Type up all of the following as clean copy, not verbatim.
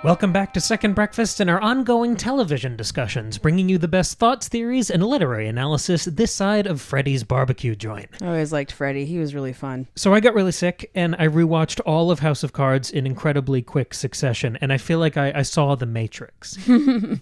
Welcome back to Second Breakfast and our ongoing television discussions, bringing you the best thoughts, theories, and literary analysis this side of Freddy's barbecue joint. I always liked Freddy. He was really fun. So I got really sick, and I rewatched all of House of Cards in incredibly quick succession, and I feel like I saw The Matrix.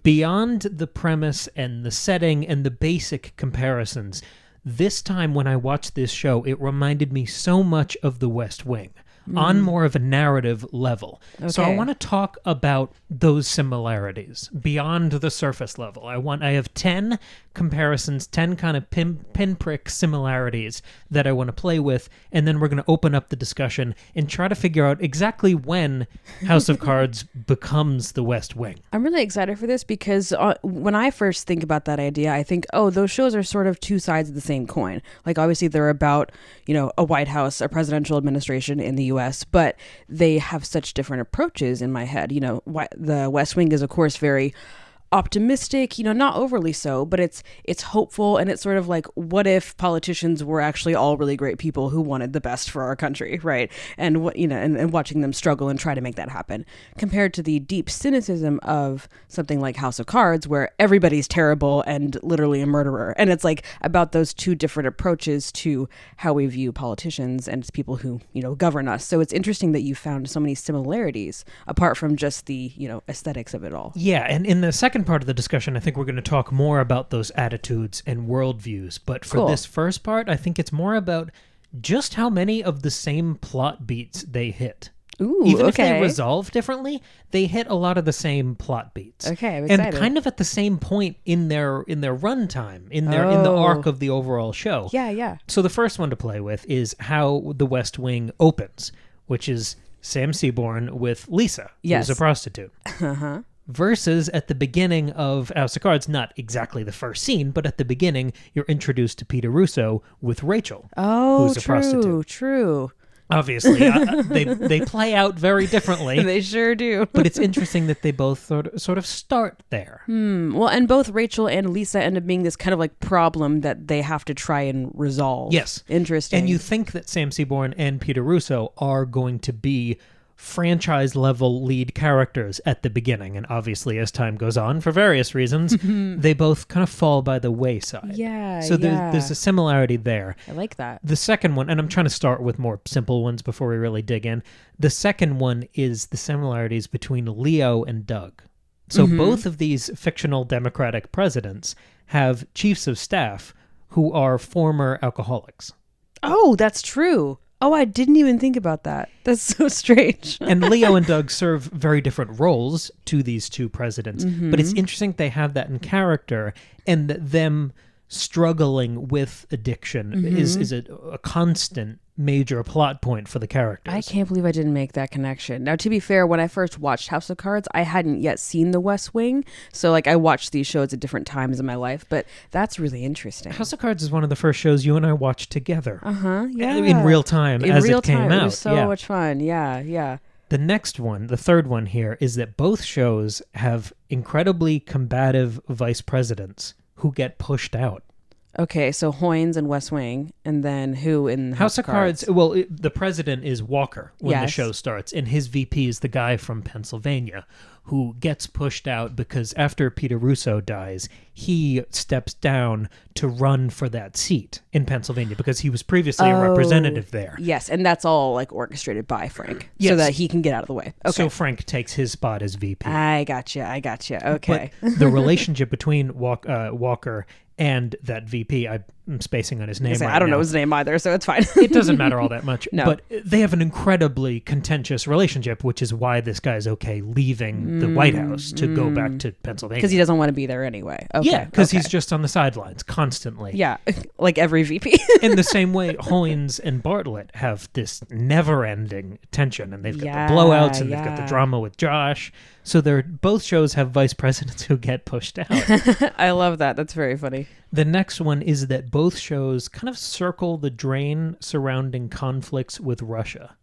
Beyond the premise and the setting and the basic comparisons, this time when I watched this show, it reminded me so much of The West Wing. On more of a narrative level. Okay. So I want to talk about those similarities beyond the surface level. I have 10 comparisons, 10 kind of pinprick similarities that I want to play with, and then we're going to open up the discussion and try to figure out exactly when House of Cards becomes the West Wing. I'm really excited for this because when I first think about that idea, I think, oh, those shows are sort of two sides of the same coin. Like, obviously, they're about, a White House, a presidential administration in the U.S., but they have such different approaches in my head. The West Wing is, of course, very optimistic, not overly so, but it's hopeful, and it's sort of like, what if politicians were actually all really great people who wanted the best for our country, right? And what and watching them struggle and try to make that happen, compared to the deep cynicism of something like House of Cards, where everybody's terrible and literally a murderer. And it's like about those two different approaches to how we view politicians and people who govern us. So it's interesting that you found so many similarities apart from just the aesthetics of it all. Yeah, and in the second part of the discussion, I think we're going to talk more about those attitudes and worldviews. But for this first part, I think it's more about just how many of the same plot beats they hit. Ooh, even if they resolve differently, they hit a lot of the same plot beats. Okay, I'm excited. And kind of at the same point in their runtime, in the arc of the overall show. Yeah. So the first one to play with is how The West Wing opens, which is Sam Seaborn with Lisa, who's a prostitute. Uh-huh. Versus at the beginning of House of Cards, not exactly the first scene, but at the beginning, you're introduced to Peter Russo with Rachel, who's a prostitute. True. Obviously, they play out very differently. They sure do. But it's interesting that they both sort of start there. Well, and both Rachel and Lisa end up being this kind of like problem that they have to try and resolve. Yes. Interesting. And you think that Sam Seaborn and Peter Russo are going to be franchise level lead characters at the beginning, and obviously as time goes on, for various reasons, they both kind of fall by the wayside. So there's a similarity there. I like that. The second one, and I'm trying to start with more simple ones before we really dig in. The second one is the similarities between Leo and Doug. So both of these fictional Democratic presidents have chiefs of staff who are former alcoholics. Oh, that's true. Oh, I didn't even think about that. That's so strange. And Leo and Doug serve very different roles to these two presidents. But it's interesting they have that in character, and that them struggling with addiction is a constant major plot point for the characters. I can't believe I didn't make that connection. Now, to be fair, when I first watched House of Cards, I hadn't yet seen The West Wing. So, I watched these shows at different times in my life. But that's really interesting. House of Cards is one of the first shows you and I watched together. Yeah. In real time as it came out. It was so much fun. Yeah. The next one, the third one here, is that both shows have incredibly combative vice presidents who get pushed out. Okay, so Hoynes and West Wing, and then who in House of Cards? Well, the president is Walker when the show starts, and his VP is the guy from Pennsylvania who gets pushed out because after Peter Russo dies, he steps down to run for that seat in Pennsylvania because he was previously a representative there. Yes, and that's all orchestrated by Frank, so that he can get out of the way. Okay. So Frank takes his spot as VP. I gotcha. Okay. But the relationship between Walker and that VP, I'm spacing on his name right now. I don't know his name either, so it's fine. It doesn't matter all that much. No. But they have an incredibly contentious relationship, which is why this guy's okay leaving the White House to go back to Pennsylvania. Because he doesn't want to be there anyway. Okay. Yeah, because he's just on the sidelines constantly. Yeah, like every VP. In the same way, Hoynes and Bartlett have this never-ending tension, and they've got the blowouts, and they've got the drama with Josh. So both shows have vice presidents who get pushed out. I love that. That's very funny. The next one is that both shows kind of circle the drain surrounding conflicts with Russia.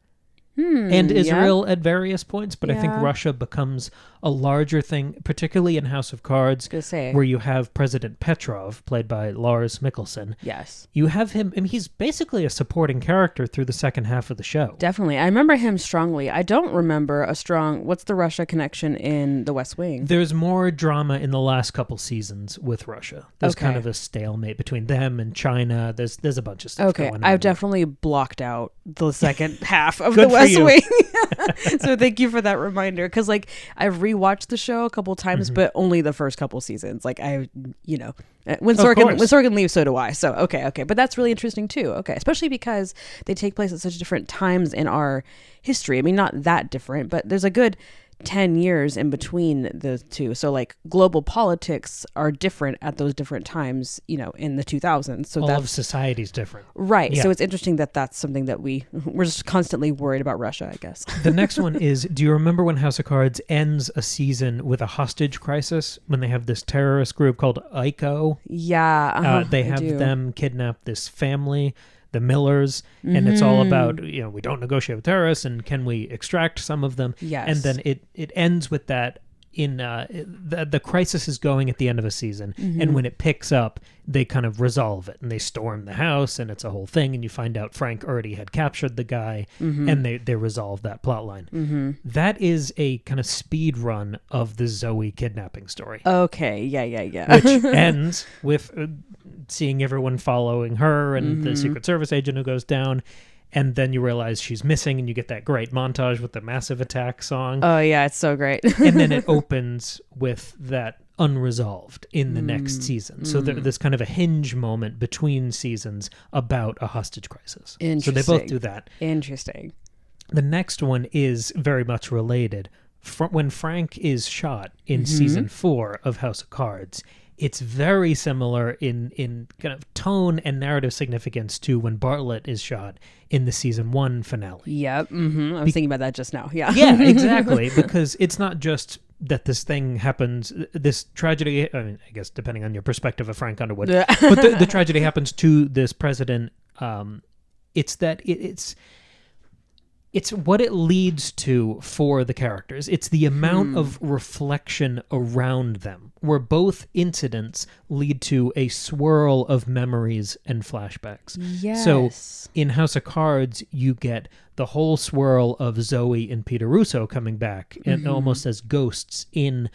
and Israel at various points, but I think Yeah. Russia becomes a larger thing, particularly in House of Cards, Gonna say. where you have President Petrov, played by Lars Mikkelsen. Yes. You have him, and he's basically a supporting character through the second half of the show. Definitely. I remember him strongly. I don't remember a strong, what's the Russia connection in The West Wing? There's more drama in the last couple seasons with Russia. There's Okay. kind of a stalemate between them and China. There's a bunch of stuff Okay, going on. I've definitely blocked out the second half of Good The for West you. Wing. So thank you for that reminder. Because like I've rewatched the show a couple times, but only the first couple seasons. Like when Sorkin leaves, so do I. So okay, but that's really interesting too. Okay, especially because they take place at such different times in our history. I mean, not that different, but there's a good 10 years in between the two. So like global politics are different at those different times, in the 2000s. So All of society's different. right. Yeah. So it's interesting that that's something that we're just constantly worried about Russia, I guess. The next one is, do you remember when House of Cards ends a season with a hostage crisis? When they have this terrorist group called ICO? Yeah. They I have do. them kidnap this family, the Millers, and it's all about, we don't negotiate with terrorists, and can we extract some of them? Yes. And then it ends with that the crisis is going at the end of a season, and when it picks up, they kind of resolve it, and they storm the house, and it's a whole thing, and you find out Frank already had captured the guy, and they resolve that plot line. That is a kind of speed run of the Zoe kidnapping story. Okay. Yeah. Which ends with seeing everyone following her and the Secret Service agent who goes down, and then you realize she's missing, and you get that great montage with the Massive Attack song. Oh yeah, it's so great. And then it opens with that unresolved in the next season. So there's kind of a hinge moment between seasons about a hostage crisis. So they both do that. Interesting. The next one is very much related. When Frank is shot in season 4 of House of Cards, it's very similar in kind of tone and narrative significance to when Bartlett is shot in the season 1 finale. Yep. I was thinking about that just now. Yeah. Yeah, exactly. Because it's not just that this thing happens, this tragedy, I mean, I guess depending on your perspective of Frank Underwood, but the tragedy happens to this president. It's that it's what it leads to for the characters. It's the amount of reflection around them, where both incidents lead to a swirl of memories and flashbacks. Yes. So in House of Cards, you get the whole swirl of Zoe and Peter Russo coming back, and almost as ghosts in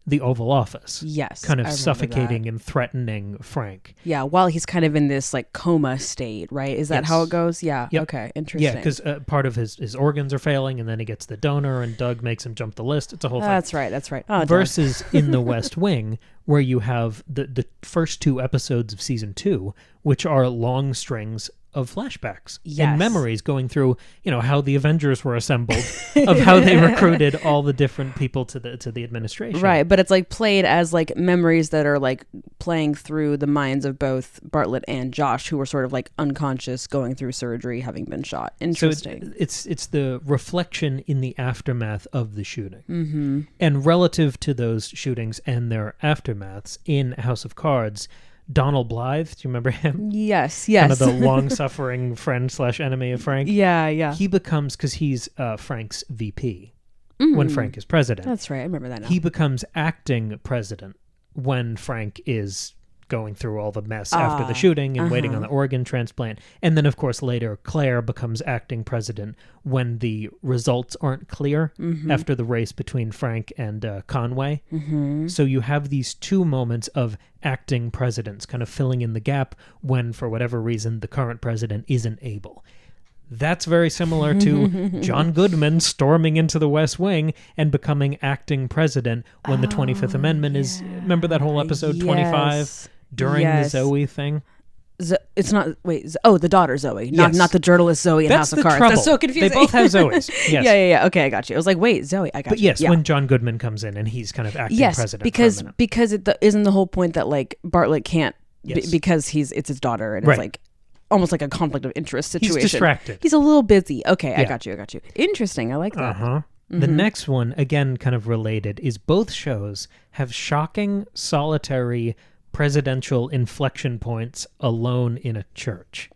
the Oval Office. Yes. Kind I of remember suffocating that. and threatening Frank. Yeah, while he's kind of in this like coma state, right? Is that how Yes. it goes? Yeah. Yep. Okay. Interesting. Yeah, because part of his organs are failing, and then he gets the donor, and Doug makes him jump the list. It's a whole thing. That's right. Oh, Versus in the West Wing, where you have the first 2 episodes of season 2, which are long strings of flashbacks Yes. and memories going through, how the Avengers were assembled, of how they recruited all the different people to the administration. right, but it's like played as like memories that are like playing through the minds of both Bartlett and Josh, who were sort of like unconscious, going through surgery, having been shot. Interesting. So it's the reflection in the aftermath of the shooting. And relative to those shootings and their aftermaths in House of Cards, Donald Blythe, do you remember him? Yes. Kind of the long-suffering friend/enemy of Frank. Yeah. He becomes, because he's Frank's VP when Frank is president. That's right. I remember that now. He becomes acting president when Frank is going through all the mess after the shooting and waiting on the organ transplant. And then, of course, later, Claire becomes acting president when the results aren't clear after the race between Frank and Conway. So you have these 2 moments of acting presidents kind of filling in the gap when, for whatever reason, the current president isn't able. That's very similar to John Goodman storming into the West Wing and becoming acting president when the 25th Amendment is... Remember that whole episode 25 during the Zoe thing? It's not... Wait. The daughter Zoe. Not the journalist Zoe in That's House of the Cards. trouble. That's so confusing. They both have Zoes. Yes. Yeah. Okay, I got you. I was like, wait, Zoe. I got But you. yes, Yeah. when John Goodman comes in and he's kind of acting president because for a minute. because isn't the whole point that like Bartlett can't Yes. because it's his daughter and Right. it's like almost like a conflict of interest situation. He's distracted. He's a little busy. Okay, I Yeah. got you. Interesting. I like that. Uh-huh. The next one, again, kind of related, is both shows have shocking, solitary presidential inflection points alone in a church.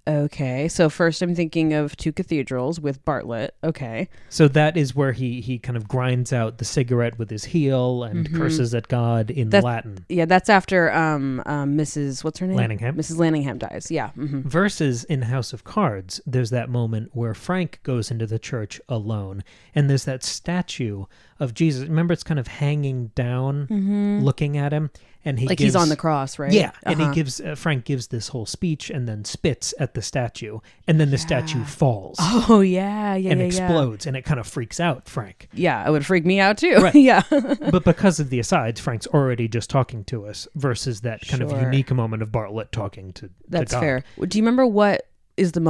Okay, so first I'm thinking of Two Cathedrals with Bartlett. Okay. So that is where he kind of grinds out the cigarette with his heel and curses at God in Latin. Yeah, that's after Mrs. What's her name? Lanningham. Mrs. Lanningham dies. Yeah. Versus in House of Cards, there's that moment where Frank goes into the church alone, and there's that statue of Jesus. Remember, it's kind of hanging down, looking at him, and he's on the cross, right? Yeah, and he gives Frank gives this whole speech and then spits at the statue, and then the statue falls. Oh yeah, and explodes, and it kind of freaks out Frank. Yeah, it would freak me out too. Right. Yeah. But because of the asides, Frank's already just talking to us versus that kind of unique moment of Bartlett talking to That's God. fair. Do you remember what is the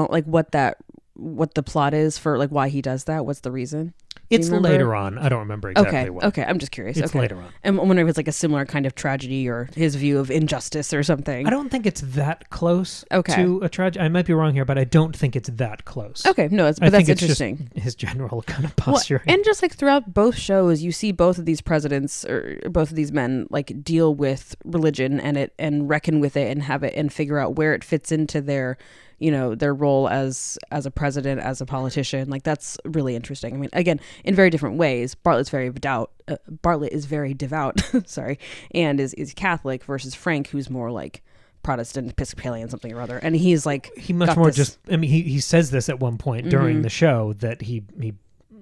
what the plot is for, like, why he does that? What's the reason? It's later on. I don't remember exactly what. Okay, I'm just curious. It's later on. I'm wondering if it's like a similar kind of tragedy or his view of injustice or something. I don't think it's that close to a tragedy. I might be wrong here, but I don't think it's that close. Okay, no, that's interesting. Just his general kind of posture. Well, and just like throughout both shows, you see both of these presidents or both of these men like deal with religion and reckon with it and have it and figure out where it fits into their role as a president, as a politician. Like, that's really interesting. I mean, again, in very different ways. Bartlett is very devout, sorry, and is Catholic, versus Frank, who's more like Protestant, Episcopalian, something or other. And he's like, he says this at one point during the show that he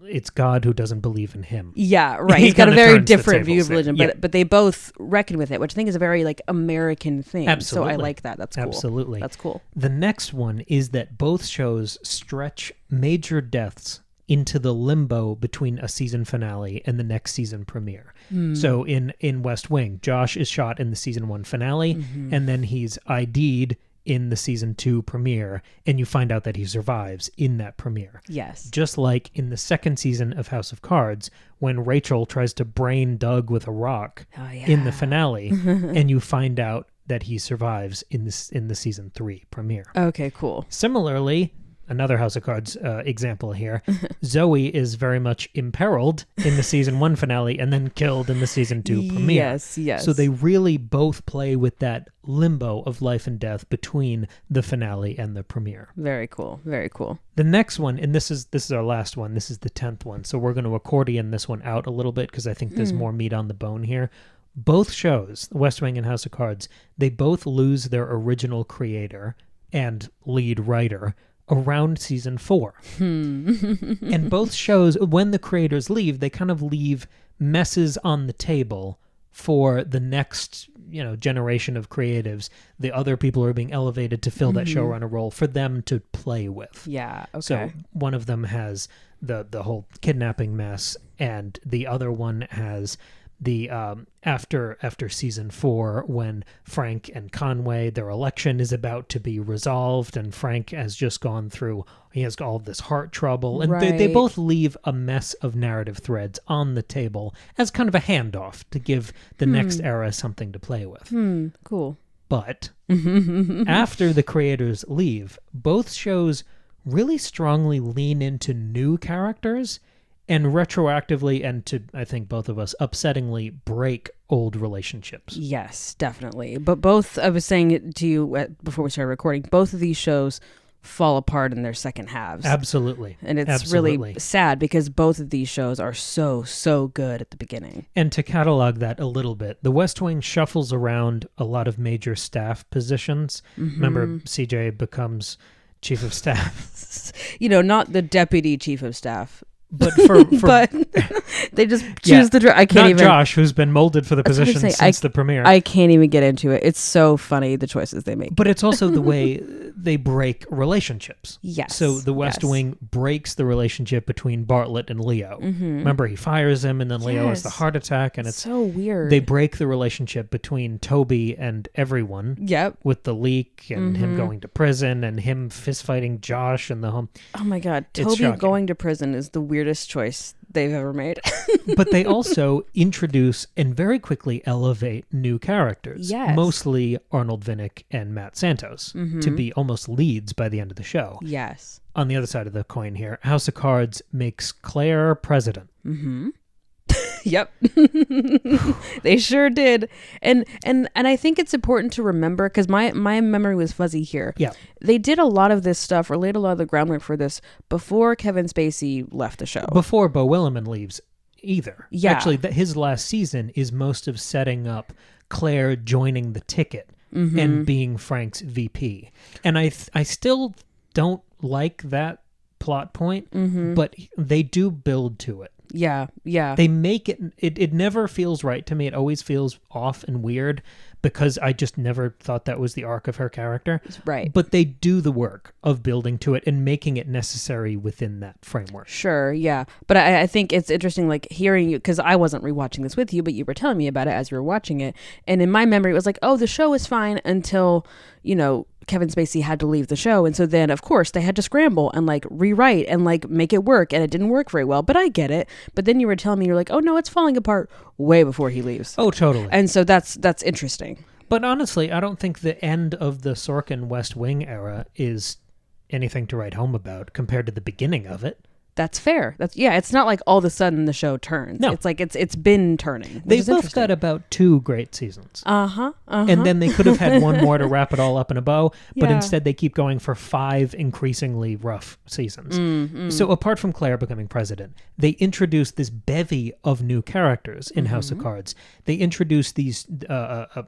it's God who doesn't believe in him. Yeah, right. He's got a very different view of religion, but they both reckon with it, which I think is a very like American thing. Absolutely. So I like that. That's cool. Absolutely. That's cool. The next one is that both shows stretch major deaths into the limbo between a season finale and the next season premiere. So in West Wing, Josh is shot in the season 1 finale, and then he's ID'd in the season 2 premiere, and you find out that he survives in that premiere. Yes. Just like in the second season of House of Cards, when Rachel tries to brain Doug with a rock in the finale, and you find out that he survives in the season 3 premiere. Okay, cool. Similarly, another House of Cards example here, Zoe is very much imperiled in the season 1 finale and then killed in the season 2 premiere. Yes. So they really both play with that limbo of life and death between the finale and the premiere. Very cool. Very cool. The next one, and this is our last one, this is the 10th one, so we're going to accordion this one out a little bit because I think there's more meat on the bone here. Both shows, West Wing and House of Cards, they both lose their original creator and lead writer around season 4. And both shows, when the creators leave, they kind of leave messes on the table for the next generation of creatives, the other people who are being elevated to fill that showrunner role, for them to play with. Yeah, okay. So one of them has the whole kidnapping mess, and the other one has the after season 4, when Frank and Conway, their election is about to be resolved, and Frank has just gone through, he has all this heart trouble, and they both leave a mess of narrative threads on the table as kind of a handoff to give the next era something to play with. Cool. But after the creators leave, both shows really strongly lean into new characters and retroactively, and to, I think, both of us, upsettingly break old relationships. Yes, definitely. But both, I was saying it to you before we started recording, both of these shows fall apart in their second halves. Absolutely. And it's really sad because both of these shows are so good at the beginning. And to catalog that a little bit, The West Wing shuffles around a lot of major staff positions. Remember, CJ becomes chief of staff. Not the deputy chief of staff. But but they just choose I can't even. Josh, who's been molded for the position since the premiere. I can't even get into it. It's so funny, the choices they make. But it's also the way they break relationships. Yes. So the West Wing breaks the relationship between Bartlett and Leo. Remember, he fires him, and then Leo has the heart attack, and it's so weird. They break the relationship between Toby and everyone. Yep. With the leak and him going to prison and him fist fighting Josh and the home. Oh my God, Toby going to prison is the weirdest choice they've ever made. But they also introduce and very quickly elevate new characters. Yes. Mostly Arnold Vinnick and Matt Santos to be almost leads by the end of the show. Yes. On the other side of the coin here, House of Cards makes Claire president. Yep. They sure did. And I think it's important to remember, because my memory was fuzzy here. Yeah. They did a lot of this stuff, or laid a lot of the groundwork for this before Kevin Spacey left the show. Before Beau Willimon leaves either. Yeah. Actually, his last season is most of setting up Claire joining the ticket and being Frank's VP. And I still don't like that plot point, but they do build to it. Yeah. They make it never feels right to me. It always feels off and weird because I just never thought that was the arc of her character. Right. But they do the work of building to it and making it necessary within that framework. Sure, yeah. But I think it's interesting, like, hearing you, because I wasn't rewatching this with you, but you were telling me about it as you were watching it. And in my memory, it was like, oh, the show is fine until, Kevin Spacey had to leave the show. And so then, of course, they had to scramble and, like, rewrite and, like, make it work. And it didn't work very well. But I get it. But then you were telling me, you're like, oh, no, it's falling apart way before he leaves. Oh, totally. And so that's interesting. But honestly, I don't think the end of the Sorkin West Wing era is anything to write home about compared to the beginning of it. That's fair. It's not like all of a sudden the show turns. No. It's like it's been turning. They both got about 2 great seasons. Uh-huh. And then they could have had one more to wrap it all up in a bow, but Yeah. instead they keep going for 5 increasingly rough seasons. So apart from Claire becoming president, they introduced this bevy of new characters in House of Cards. They introduced these,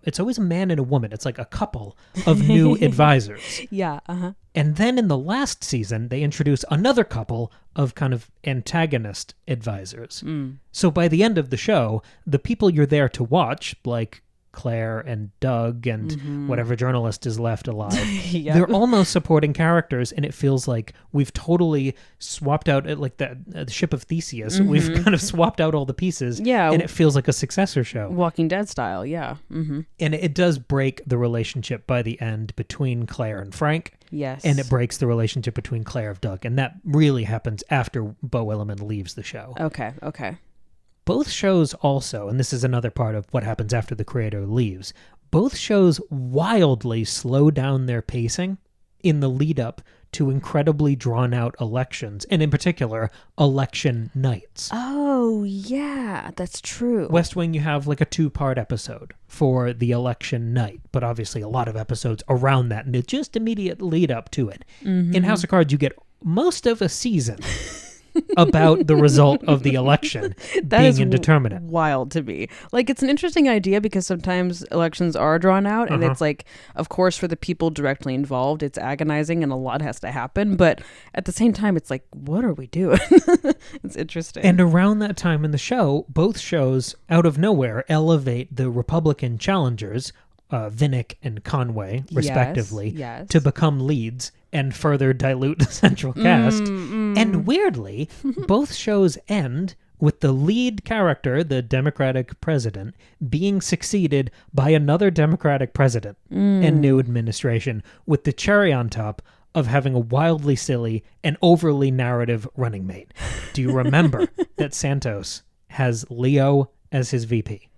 it's always a man and a woman. It's like a couple of new advisors. Yeah, uh-huh. And then in the last season, they introduce another couple of kind of antagonist advisors. So by the end of the show, the people you're there to watch, like Claire and Doug and whatever journalist is left alive, Yep. they're almost supporting characters, and it feels like we've totally swapped out, like the ship of Theseus, we've kind of swapped out all the pieces, Yeah. and it feels like a successor show. Walking Dead style, yeah. Mm-hmm. And it does break the relationship by the end between Claire and Frank. Yes. And it breaks the relationship between Claire and Doug. And that really happens after Beau Willimon leaves the show. Okay. Both shows also, and this is another part of what happens after the creator leaves, both shows wildly slow down their pacing in the lead up to incredibly drawn out elections, and in particular, election nights. Oh, yeah, that's true. West Wing, you have like a 2-part episode for the election night, but obviously a lot of episodes around that, and the just immediate lead up to it. In House of Cards, you get most of a season about the result of the election being indeterminate. Wild to me. Like, it's an interesting idea because sometimes elections are drawn out, and it's like, of course, for the people directly involved, it's agonizing and a lot has to happen. But at the same time, it's like, what are we doing? It's interesting. And around that time in the show, both shows, out of nowhere, elevate the Republican challengers, Vinnick and Conway, respectively, yes. to become leads and further dilute the central cast. And weirdly, both shows end with the lead character, the Democratic president, being succeeded by another Democratic president and new administration, with the cherry on top of having a wildly silly and overly narrative running mate. Do you remember that Santos has Leo as his VP?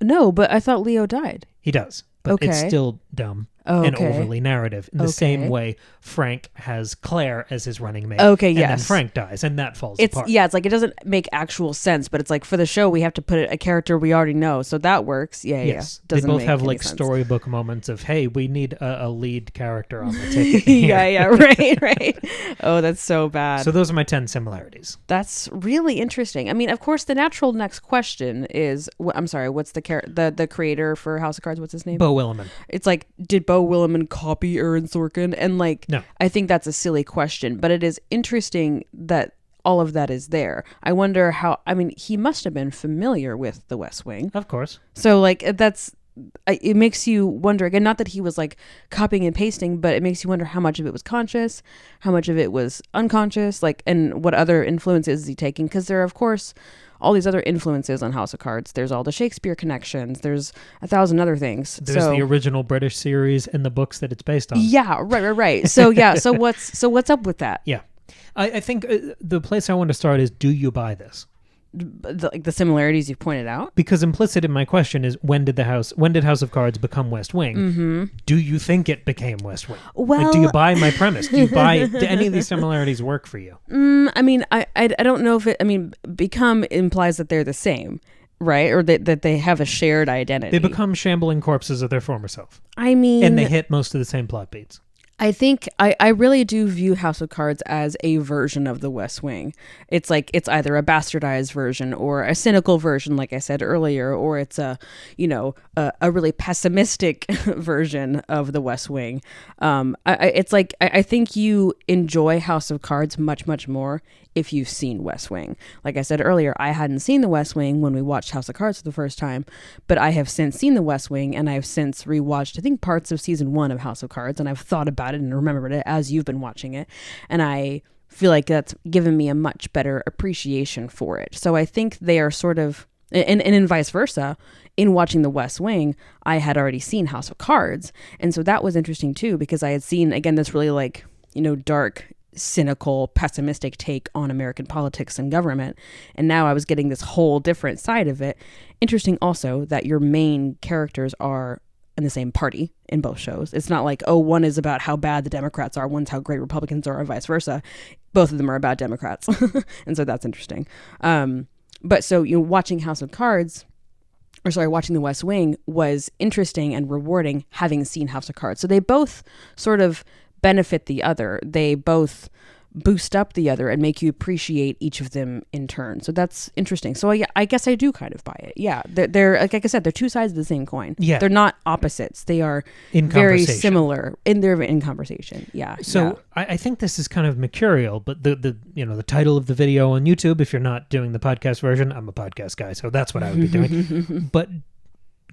No, but I thought Leo died. He does, but it's still dumb and overly narrative. In the same way, Frank has Claire as his running mate. Okay, and yes. then Frank dies, and that falls It's apart. yeah, it's like it doesn't make actual sense, but it's like for the show we have to put a character we already know, so that works. Yeah, Yes, yeah. they both have like sense. storybook moments of, hey, we need a lead character on the ticket here. yeah, right. Oh, that's so bad. So those are my 10 similarities. That's really interesting. I mean, of course, the natural next question is, I'm sorry, what's the creator for House of Cards? What's his name? Beau Willimon. It's like, did Beau Willimon copy Aaron Sorkin? And like, No. I think that's a silly question, but it is interesting that all of that is there. I wonder how, I mean, he must have been familiar with the West Wing. Of course. So like, it makes you wonder, again, not that he was like copying and pasting, but it makes you wonder how much of it was conscious, how much of it was unconscious, like, and what other influences is he taking? Because there are, of course, all these other influences on House of Cards. There's all the Shakespeare connections. There's 1,000 other things. There's the original British series and the books that it's based on. Yeah, right. So yeah, so what's up with that? Yeah. I think the place I want to start is, do you buy this? the similarities you've pointed out? Because implicit in my question is, when did House of Cards become West Wing? Mm-hmm. Do you think it became West Wing? Well, like, do you buy my premise? Do any of these similarities work for you? I mean, I don't know if it. I mean, become implies that they're the same, right? Or that they have a shared identity. They become shambling corpses of their former self. I mean, and they hit most of the same plot beats. I think I really do view House of Cards as a version of the West Wing. It's like it's either a bastardized version or a cynical version, like I said earlier, or it's a really pessimistic version of the West Wing. I think you enjoy House of Cards much, much more if you've seen West Wing. Like I said earlier, I hadn't seen the West Wing when we watched House of Cards for the first time, but I have since seen the West Wing, and I've since rewatched, I think, parts of season 1 of House of Cards, and I've thought about it and remembered it as you've been watching it, and I feel like that's given me a much better appreciation for it. So I think they are sort of, and in vice versa, in watching the West Wing, I had already seen House of Cards, and so that was interesting too, because I had seen, again, this really dark, cynical, pessimistic take on American politics and government, and now I was getting this whole different side of it. Interesting also that your main characters are in the same party in both shows. It's not like, oh, one is about how bad the Democrats are, one's how great Republicans are, or vice versa. Both of them are about Democrats. And so that's interesting. But so, watching House of Cards, watching The West Wing was interesting and rewarding, having seen House of Cards. So they both sort of benefit the other. They both boost up the other and make you appreciate each of them in turn. So that's interesting. So yeah, I guess I do kind of buy it. Yeah, they're like I said, they're two sides of the same coin. Yeah, they're not opposites. They are very similar in conversation. Yeah. So yeah. I think this is kind of mercurial, but the title of the video on YouTube, if you're not doing the podcast version, I'm a podcast guy, so that's what I would be doing. But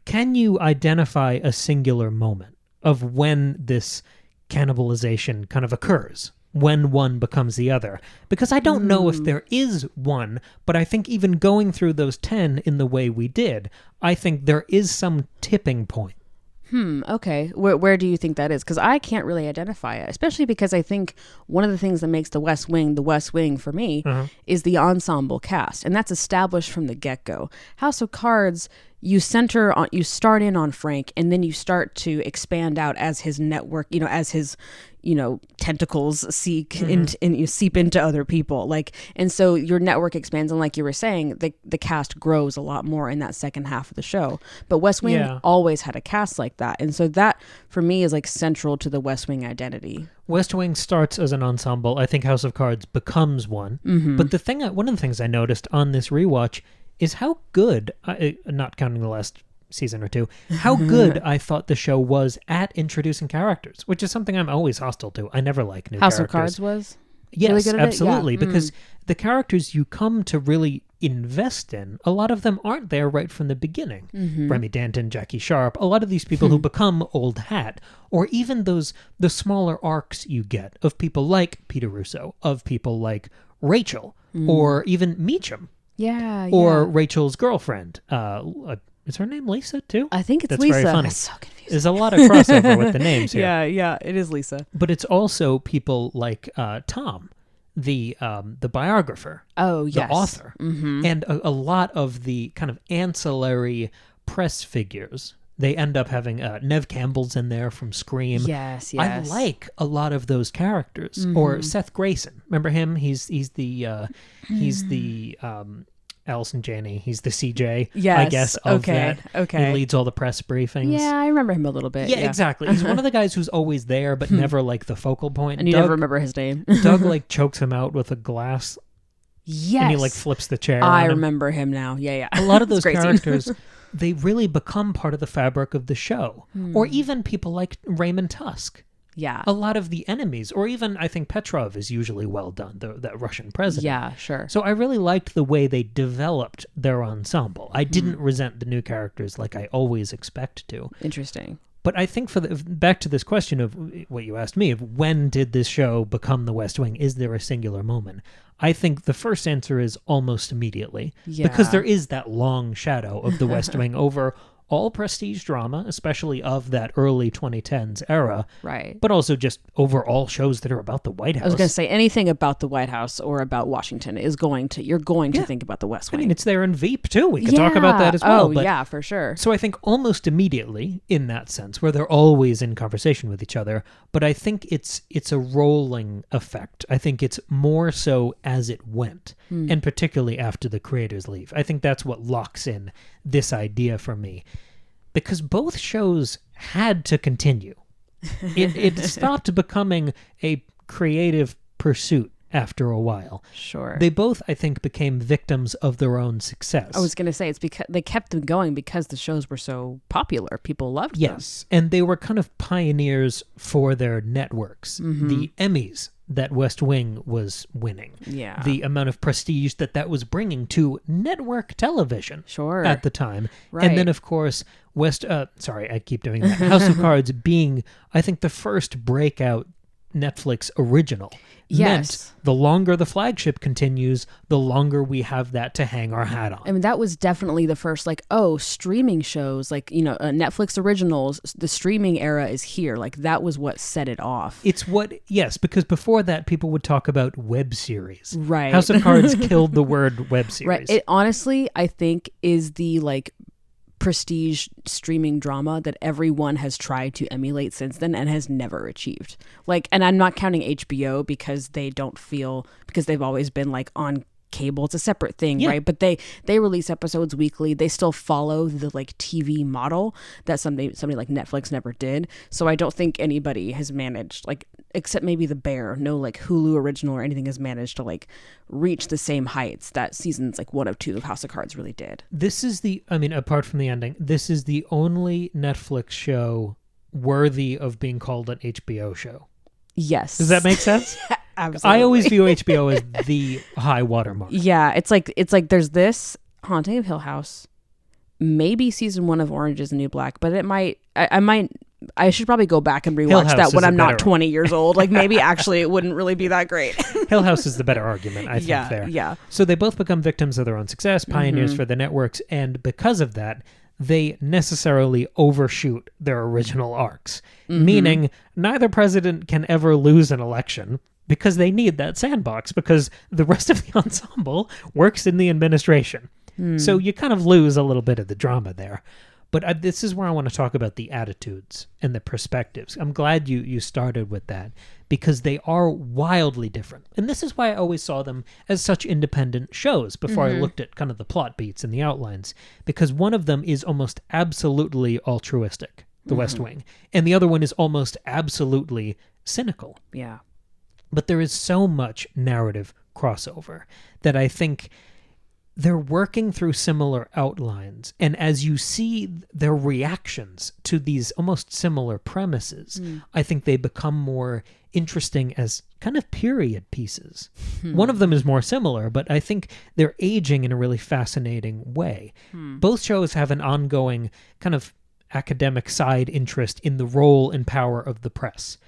can you identify a singular moment of when this cannibalization kind of occurs, when one becomes the other? Because I don't know if there is one, but I think even going through those 10 in the way we did, I think there is some tipping point. Okay. Where do you think that is? Because I can't really identify it, especially because I think one of the things that makes the West Wing for me is the ensemble cast, and that's established from the get-go. House of Cards, you start in on Frank, and then you start to expand out as his network, as his, tentacles seep into other people. And so your network expands, and like you were saying, the cast grows a lot more in that second half of the show. But West Wing always had a cast like that. And so that, for me, is central to the West Wing identity. West Wing starts as an ensemble. I think House of Cards becomes one. But one of the things I noticed on this rewatch is how good, not counting the last season or two, how good I thought the show was at introducing characters, which is something I'm always hostile to. I never like new characters. House of Cards was? Yes, really good at absolutely. It? Yeah. Because the characters you come to really invest in, a lot of them aren't there right from the beginning. Remy Danton, Jackie Sharp, a lot of these people who become old hat, or even the smaller arcs you get of people like Peter Russo, of people like Rachel, or even Meacham. Yeah. Or Rachel's girlfriend. Is her name Lisa too? I think it's That's Lisa. Very funny. That's so confusing. There's a lot of crossover with the names here. Yeah, it is Lisa. But it's also people like Tom, the biographer. Oh, yes. The author. And a lot of the kind of ancillary press figures. They end up having Nev Campbell's in there from Scream. Yes. I like a lot of those characters. Or Seth Grayson. Remember him? He's the Allison Janney. He's the CJ, yes. I guess, of that. Okay. He leads all the press briefings. Yeah, I remember him a little bit. Yeah, exactly. He's one of the guys who's always there, but never the focal point. And you never remember his name. Doug chokes him out with a glass. Yes. And he flips the chair. I remember him now. Yeah. A lot of those characters, they really become part of the fabric of the show. Or even people like Raymond Tusk. Yeah. A lot of the enemies, or even I think Petrov is usually well done, that Russian president. Yeah, sure. So I really liked the way they developed their ensemble. I didn't resent the new characters like I always expect to. Interesting. But I think back to this question of what you asked me, of when did this show become the West Wing? Is there a singular moment? I think the first answer is almost immediately. Yeah. Because there is that long shadow of the West Wing over all prestige drama, especially of that early 2010s era. Right. But also just overall shows that are about the White House. I was going to say anything about the White House or about Washington you're going to think about the West Wing. I mean, it's there in Veep too. We could talk about that as well. Oh, but, yeah, for sure. So I think almost immediately, in that sense, where they're always in conversation with each other, but I think it's a rolling effect. I think it's more so as it went, and particularly after the creators leave. I think that's what locks in this idea for me, because both shows had to continue. It stopped becoming a creative pursuit after a while. Sure. They both, I think, became victims of their own success. I was going to say, it's because they kept them going because the shows were so popular. People loved them. Yes, and they were kind of pioneers for their networks. The Emmys that West Wing was winning. Yeah. The amount of prestige that was bringing to network television at the time. Right. And then, of course, I keep doing that. House of Cards being, I think, the first breakout Netflix original. Yes. Meant the longer the flagship continues, the longer we have that to hang our hat on. I mean, that was definitely the first, streaming shows, Netflix originals, the streaming era is here. Like, that was what set it off. Yes, because before that, people would talk about web series. Right. House of Cards killed the word web series. Right. It honestly, I think, is the, prestige streaming drama that everyone has tried to emulate since then and has never achieved. And I'm not counting HBO because they've always been on cable. It's a separate thing, right? But they release episodes weekly. They still follow the TV model that somebody like Netflix never did. So I don't think anybody has managed, except maybe The Bear, no Hulu original or anything has managed to reach the same heights that seasons 1 of 2 of House of Cards really did. This is apart from the ending, this is the only Netflix show worthy of being called an HBO show. Yes. Does that make sense? Absolutely. I always view HBO as the high watermark. Yeah, it's like there's this Haunting of Hill House, maybe season 1 of Orange is the New Black, but it might I should probably go back and rewatch that when I'm not 20 years old. Maybe actually it wouldn't really be that great. Hill House is the better argument, I think, there. Yeah. So they both become victims of their own success, pioneers for the networks, and because of that, they necessarily overshoot their original arcs, meaning neither president can ever lose an election because they need that sandbox because the rest of the ensemble works in the administration. So you kind of lose a little bit of the drama there. But this is where I want to talk about the attitudes and the perspectives. I'm glad you started with that because they are wildly different. And this is why I always saw them as such independent shows before I looked at kind of the plot beats and the outlines, because one of them is almost absolutely altruistic, The West Wing, and the other one is almost absolutely cynical. Yeah. But there is so much narrative crossover that I think they're working through similar outlines. And as you see their reactions to these almost similar premises, I think they become more interesting as kind of period pieces. One of them is more similar, but I think they're aging in a really fascinating way. Both shows have an ongoing kind of academic side interest in the role and power of the press.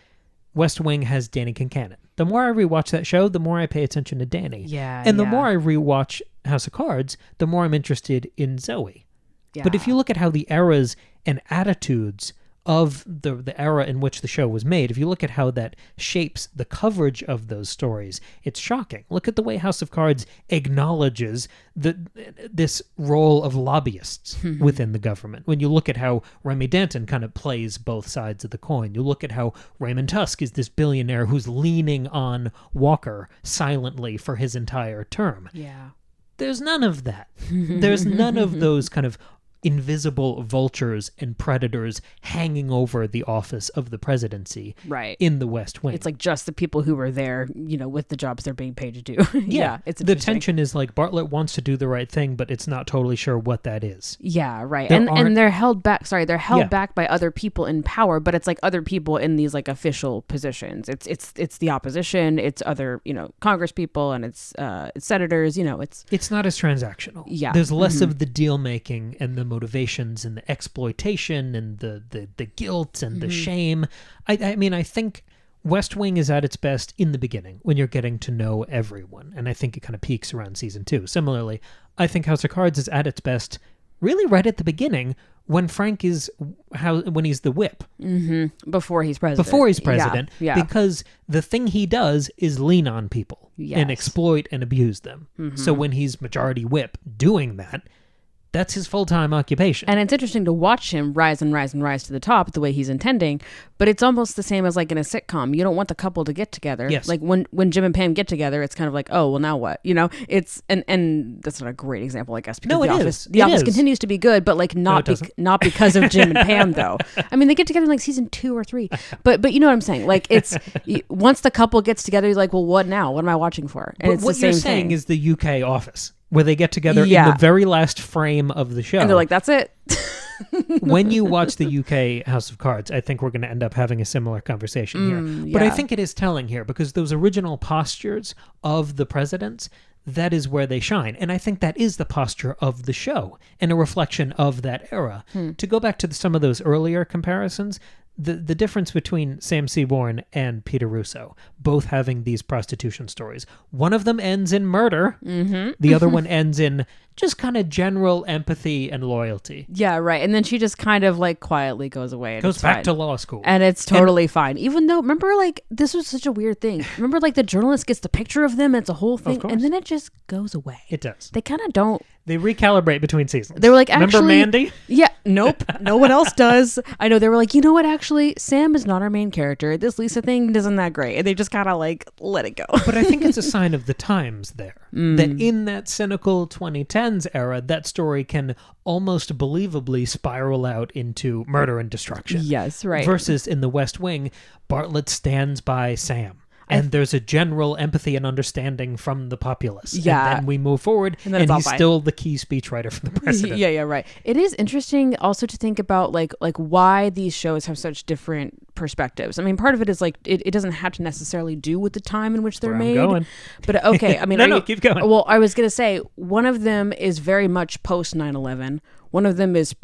West Wing has Danny Kincannon. The more I rewatch that show, the more I pay attention to Danny. Yeah, and the more I rewatch House of Cards, the more I'm interested in Zoe. Yeah. But if you look at how the eras and attitudes of the era in which the show was made, if you look at how that shapes the coverage of those stories, it's shocking. Look at the way House of Cards acknowledges this role of lobbyists within the government. When you look at how Remy Danton kind of plays both sides of the coin, you look at how Raymond Tusk is this billionaire who's leaning on Walker silently for his entire term. Yeah. There's none of that. There's none of those kind of invisible vultures and predators hanging over the office of the presidency in the West Wing. It's just the people who were there, with the jobs they're being paid to do. Yeah, it's the tension is Bartlett wants to do the right thing, but it's not totally sure what that is. Yeah, right. And they're held back. Sorry, they're held back by other people in power, but it's other people in these official positions. It's the opposition. It's other Congress people, and it's senators. It's not as transactional. Yeah, there's less of the deal making and the motivations and the exploitation and the guilt and the shame. I mean, I think West Wing is at its best in the beginning when you're getting to know everyone, and I think it kind of peaks around season 2. Similarly, I think House of Cards is at its best really right at the beginning when Frank is when he's the whip. Before he's president. Before he's president. Yeah. Because the thing he does is lean on people and exploit and abuse them. So when he's majority whip doing that, that's his full-time occupation. And it's interesting to watch him rise and rise and rise to the top the way he's intending, but it's almost the same as like in a sitcom. You don't want the couple to get together. Yes. Like when Jim and Pam get together, it's kind of like, oh, well, now what? You know, it's, and that's not a great example, I guess, because No, The Office continues to be good, but like not because of Jim and Pam though. I mean, they get together in like season 2 or 3, but you know what I'm saying? Like it's, once the couple gets together, you're like, well, what now? What am I watching for? And but it's what the same you're saying thing. is the UK Office, where they get together in the very last frame of the show. And they're like, that's it. When you watch the UK House of Cards, I think we're going to end up having a similar conversation here. But I think it is telling here because those original postures of the presidents, that is where they shine. And I think that is the posture of the show and a reflection of that era. To go back to some of those earlier comparisons, the difference between Sam Seaborn and Peter Russo, both having these prostitution stories. One of them ends in murder. The other one ends in just kind of general empathy and loyalty. Yeah, right. And then she just kind of like quietly goes away. And Goes back to law school. And it's totally fine. Even though, remember, like, this was such a weird thing. Remember, like, the journalist gets the picture of them. It's a whole thing. And then it just goes away. It does. They kind of don't. They recalibrate between seasons. They were like, actually. Remember Mandy? Yeah. Nope. No one else does. I know. They were like, you know what? Actually, Sam is not our main character. This Lisa thing isn't that great. And they just kind of like let it go. But I think it's a sign of the times there. That in that cynical 2010s era, that story can almost believably spiral out into murder and destruction. Yes, right. Versus in the West Wing, Bartlett stands by Sam. And there's a general empathy and understanding from the populace. Yeah. And then we move forward, and he's still the key speechwriter for the president. Yeah, right. It is interesting also to think about like why these shows have such different perspectives. I mean, part of it is like it doesn't have to necessarily do with the time in which they're made. I'm going. But okay, I mean, no, keep going. Well, I was gonna say one of them is very much post 9/11. One of them is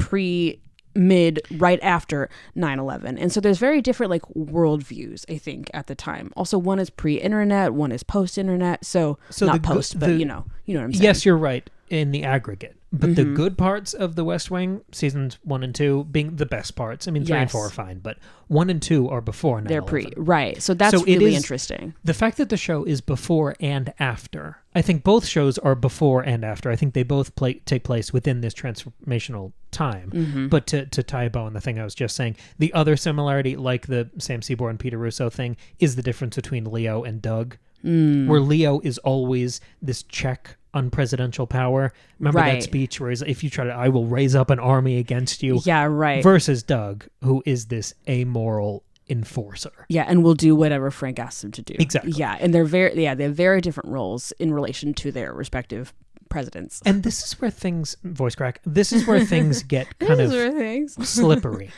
right after 9/11, and so there's very different like worldviews, I think, at the time. Also, one is pre-internet, one is post-internet, so not post, but you know what I'm saying. Yes, you're right in the aggregate, but the good parts of the West Wing, seasons 1 and 2 being the best parts. I mean, 3 and 4 are fine, but 1 and 2 are before 9/11. They're right. So that's really interesting. The fact that the show is before and after. I think both shows are before and after. I think they both take place within this transformational time. But to tie a bow on the thing I was just saying, the other similarity, like the Sam Seaborn, Peter Russo thing, is the difference between Leo and Doug, where Leo is always this check on presidential power. Remember that speech where he's, if you try to, I will raise up an army against you. Yeah, right. Versus Doug, who is this amoral enforcer. Yeah, and will do whatever Frank asks him to do. Exactly. Yeah, and they have very different roles in relation to their respective presidents. And this is where things, voice crack, this is where things get kind of slippery.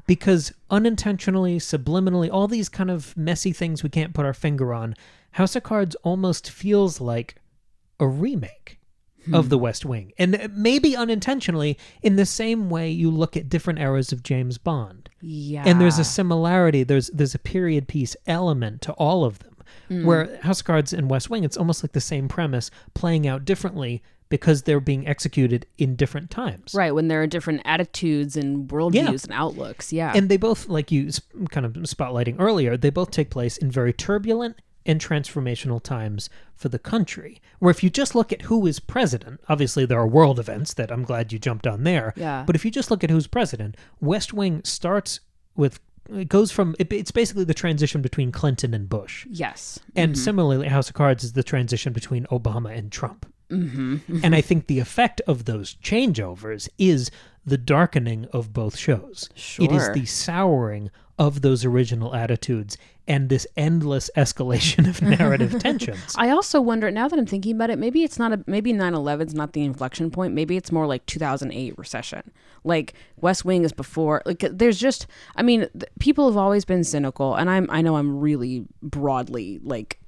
Because unintentionally, subliminally, all these kind of messy things we can't put our finger on, House of Cards almost feels like a remake of The West Wing. And maybe unintentionally, in the same way you look at different eras of James Bond. Yeah. And there's a similarity, there's a period piece element to all of them. Where House of Cards and West Wing, it's almost like the same premise playing out differently because they're being executed in different times. Right, when there are different attitudes and worldviews and outlooks, And they both, like you kind of spotlighting earlier, they both take place in very turbulent and transformational times for the country. Where if you just look at who is president, obviously there are world events that I'm glad you jumped on there. Yeah. But if you just look at who's president, West Wing starts with, it goes from, it's basically the transition between Clinton and Bush. Yes. And similarly, House of Cards is the transition between Obama and Trump. And I think the effect of those changeovers is the darkening of both shows. Sure. It is the souring of those original attitudes and this endless escalation of narrative tensions. I also wonder, now that I'm thinking about it, maybe it's not maybe 9/11 is not the inflection point. Maybe it's more like 2008 recession. Like West Wing is before. Like there's just, I mean, people have always been cynical, and I know I'm really broadly like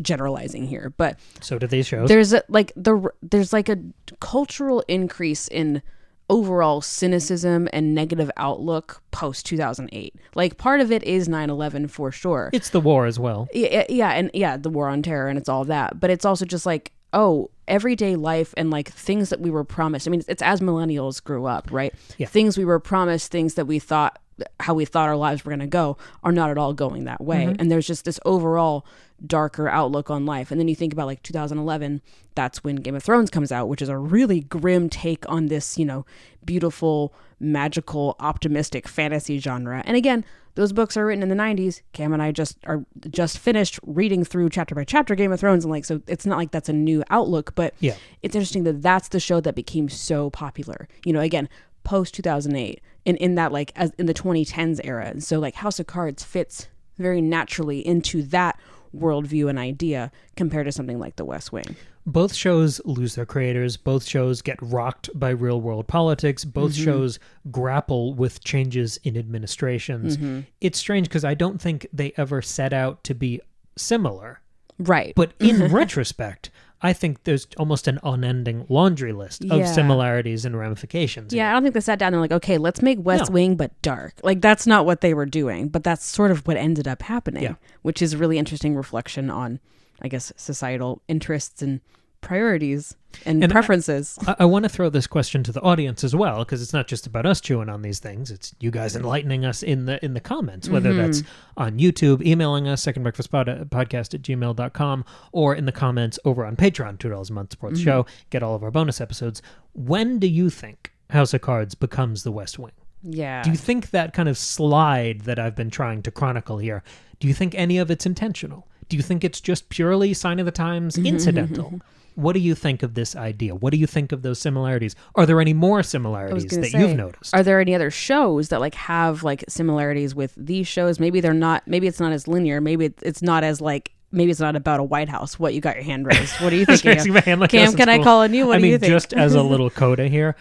generalizing here, but so do these shows. There's a cultural increase in overall cynicism and negative outlook post 2008. Like part of it is 9/11 for sure. It's the war as well. Yeah, and the war on terror, and it's all that. But it's also just like oh, everyday life and like things that we were promised. I mean, it's as millennials grew up, right? Yeah. Things we were promised, things that we thought, how we thought our lives were going to go, are not at all going that way. And there's just this overall darker outlook on life. And then you think about like 2011, that's when Game of Thrones comes out, which is a really grim take on this, you know, beautiful, magical, optimistic fantasy genre. And again, those books are written in the 90s. Cam and I just finished reading through chapter by chapter Game of Thrones, and like, so it's not like that's a new outlook, but Yeah. it's interesting that that's the show that became so popular. You know, again, post 2008, and in that, like, as in the 2010s era. And so like House of Cards fits very naturally into that worldview and idea compared to something like The West Wing. Both shows lose their creators. Both shows get rocked by real world politics. Both shows grapple with changes in administrations. It's strange because I don't think they ever set out to be similar. Right. But in retrospect, I think there's almost an unending laundry list of similarities and ramifications. Yeah, I don't think they sat down and they're like, okay, let's make West Wing but dark. Like, that's not what they were doing, but that's sort of what ended up happening, which is a really interesting reflection on, I guess, societal interests and priorities and preferences. I want to throw this question to the audience as well, because it's not just about us chewing on these things. It's you guys enlightening us in the comments, whether that's on YouTube, emailing us, secondbreakfastpod@gmail.com, or in the comments over on Patreon, $2 a month, support the show, get all of our bonus episodes. When do you think House of Cards becomes The West Wing? Yeah. Do you think that kind of slide that I've been trying to chronicle here, do you think any of it's intentional? Do you think it's just purely sign of the times, incidental? What do you think of this idea? What do you think of those similarities? Are there any more similarities that you've noticed? Are there any other shows that like have like similarities with these shows? Maybe they're not, maybe it's not as linear. Maybe it's not as like, maybe it's not about a White House. What, you got your hand raised? What are you thinking of? Cam, can I call on you? What do you think? Just as a little coda here,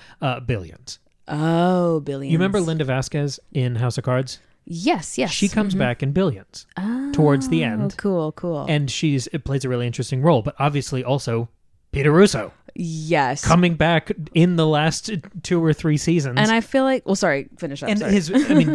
Billions. Oh, Billions. You remember Linda Vasquez in House of Cards? Yes. She comes back in Billions towards the end. Cool. And it plays a really interesting role, but obviously also Peter Russo. Yes. Coming back in the last 2 or 3 seasons. And I feel like, well, sorry, finish up. And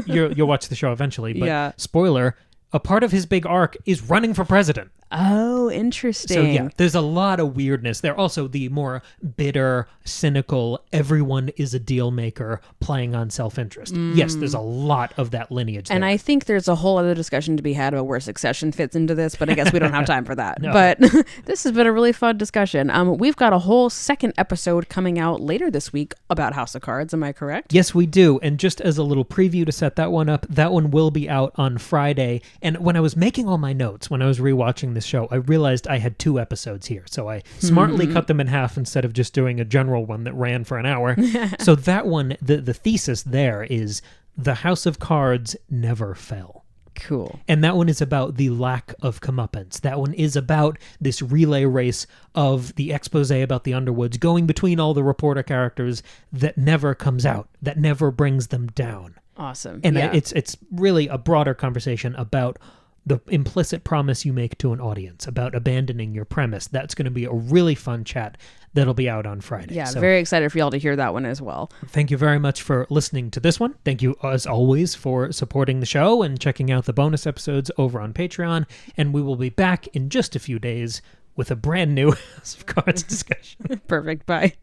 you'll watch the show eventually, but spoiler, a part of his big arc is running for president. Oh, interesting. So yeah, there's a lot of weirdness there. Also, the more bitter, cynical, everyone is a deal maker, playing on self-interest. Yes, there's a lot of that lineage and there. I think there's a whole other discussion to be had about where Succession fits into this, but I guess we don't have time for that. No. But this has been a really fun discussion. We've got a whole second episode coming out later this week about House of Cards. Am I correct? Yes, we do. And just as a little preview to set that one up, that one will be out on Friday. And when I was making all my notes, when I was rewatching this show, I realized I had 2 episodes here. So I smartly cut them in half instead of just doing a general one that ran for an hour. So that one, the thesis there is the House of Cards never fell. Cool. And that one is about the lack of comeuppance. That one is about this relay race of the expose about the Underwoods going between all the reporter characters that never comes out, that never brings them down. Awesome. And it's really a broader conversation about the implicit promise you make to an audience, about abandoning your premise. That's going to be a really fun chat that'll be out on Friday. Yeah, so very excited for y'all to hear that one as well. Thank you very much for listening to this one. Thank you, as always, for supporting the show and checking out the bonus episodes over on Patreon. And we will be back in just a few days with a brand new House of Cards discussion. Perfect. Bye.